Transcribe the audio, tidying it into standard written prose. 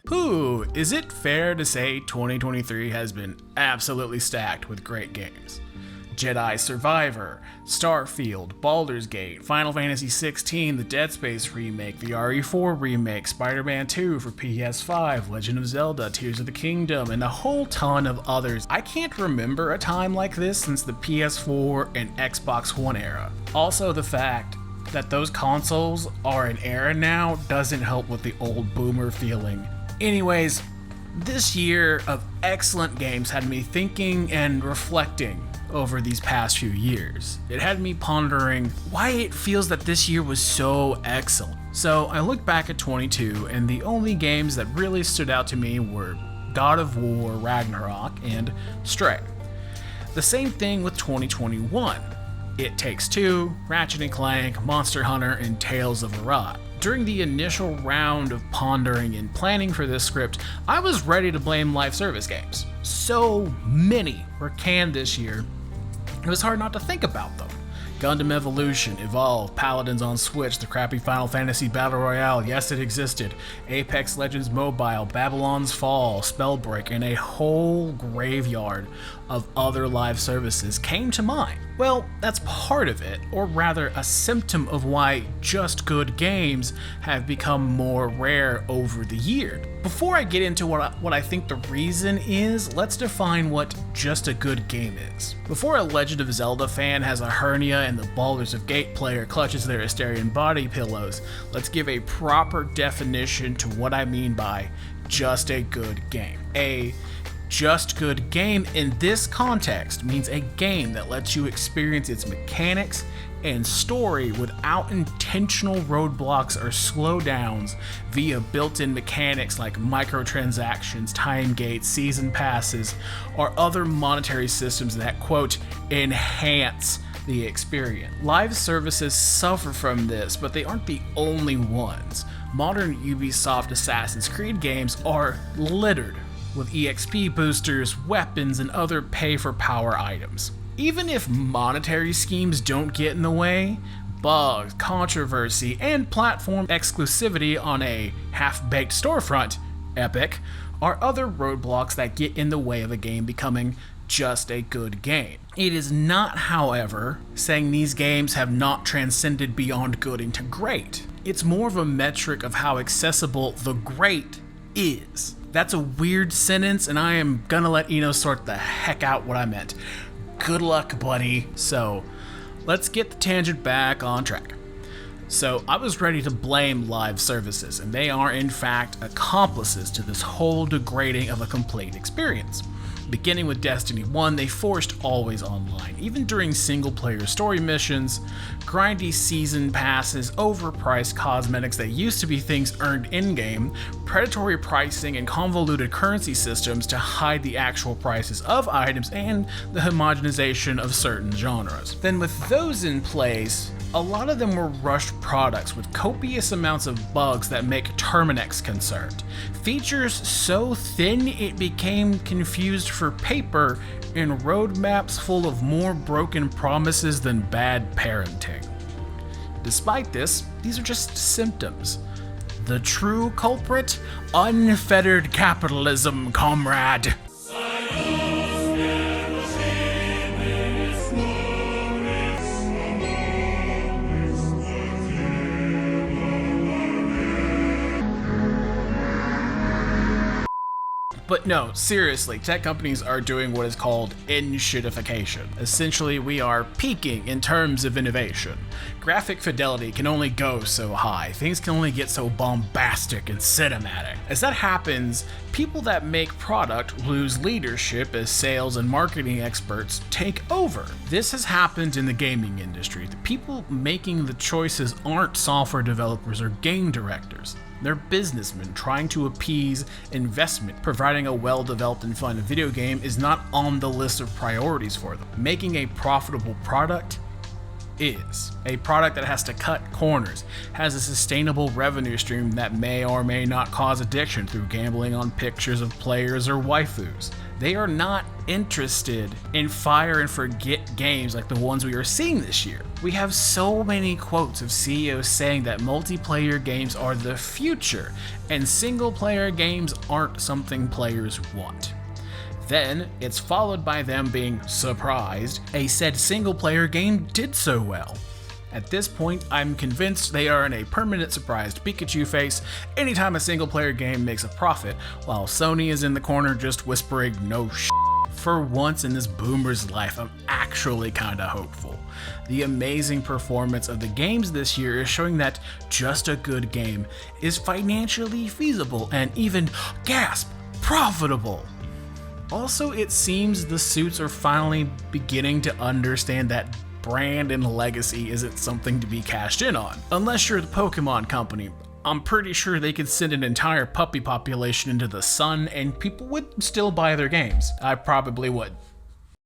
Pooh, is it fair to say 2023 has been absolutely stacked with great games? Jedi Survivor, Starfield, Baldur's Gate, Final Fantasy XVI, the Dead Space remake, the RE4 remake, Spider-Man 2 for PS5, Legend of Zelda, Tears of the Kingdom, and a whole ton of others. I can't remember a time like this since the PS4 and Xbox One era. Also, the fact that those consoles are an era now doesn't help with the old boomer feeling. Anyways, this year of excellent games had me thinking and reflecting over these past few years. It had me pondering why it feels that this year was so excellent. So I looked back at 22, and the only games that really stood out to me were God of War Ragnarok and Stray. The same thing with 2021. It Takes Two, Ratchet & Clank, Monster Hunter, and Tales of Arise. During the initial round of pondering and planning for this script, I was ready to blame live service games. So many were canned this year, it was hard not to think about them. Gundam Evolution, Evolve, Paladins on Switch, the crappy Final Fantasy Battle Royale, yes it existed, Apex Legends Mobile, Babylon's Fall, Spellbreak, and a whole graveyard of other live services came to mind. Well, that's part of it, or rather a symptom of why just good games have become more rare over the year. Before I get into what I think the reason is, let's define what just a good game is. Before a Legend of Zelda fan has a hernia and the Baldur's Gate player clutches their Asterian body pillows, let's give a proper definition to what I mean by just a good game. A just good game in this context means a game that lets you experience its mechanics and story without intentional roadblocks or slowdowns via built-in mechanics like microtransactions, time gates, season passes, or other monetary systems that, quote, enhance the experience. Live services suffer from this, but they aren't the only ones. Modern Ubisoft Assassin's Creed games are littered with EXP boosters, weapons, and other pay-for-power items. Even if monetary schemes don't get in the way, bugs, controversy, and platform exclusivity on a half-baked storefront, Epic, are other roadblocks that get in the way of a game becoming just a good game. It is not, however, saying these games have not transcended beyond good into great. It's more of a metric of how accessible the great is. That's a weird sentence, and I am gonna let Eno sort the heck out what I meant. Good luck, buddy. So, let's get the tangent back on track. So, I was ready to blame live services, and they are in fact accomplices to this whole degrading of a complete experience. Beginning with Destiny 1, they forced always online, even during single-player story missions, grindy season passes, overpriced cosmetics that used to be things earned in-game, predatory pricing, and convoluted currency systems to hide the actual prices of items, and the homogenization of certain genres. Then with those in place, a lot of them were rushed products with copious amounts of bugs that make Terminix concerned. Features so thin it became confused for paper, and roadmaps full of more broken promises than bad parenting. Despite this, these are just symptoms. The true culprit? Unfettered capitalism, comrade. But no, seriously, tech companies are doing what is called in-shitification. Essentially, we are peaking in terms of innovation. Graphic fidelity can only go so high. Things can only get so bombastic and cinematic. As that happens, people that make product lose leadership as sales and marketing experts take over. This has happened in the gaming industry. The people making the choices aren't software developers or game directors. They're businessmen trying to appease investment. Providing a well-developed and fun video game is not on the list of priorities for them. Making a profitable product is. A product that has to cut corners, has a sustainable revenue stream that may or may not cause addiction through gambling on pictures of players or waifus. They are not interested in fire and forget games like the ones we are seeing this year. We have so many quotes of CEOs saying that multiplayer games are the future and single player games aren't something players want. Then, it's followed by them being surprised a said single player game did so well. At this point, I'm convinced they are in a permanent surprised Pikachu face anytime a single player game makes a profit, while Sony is in the corner just whispering no sh**. For once in this boomer's life, I'm actually kinda hopeful. The amazing performance of the games this year is showing that just a good game is financially feasible and even, gasp, profitable. Also, it seems the suits are finally beginning to understand that brand and legacy isn't something to be cashed in on. Unless you're the Pokemon company, I'm pretty sure they could send an entire puppy population into the sun and people would still buy their games. I probably would.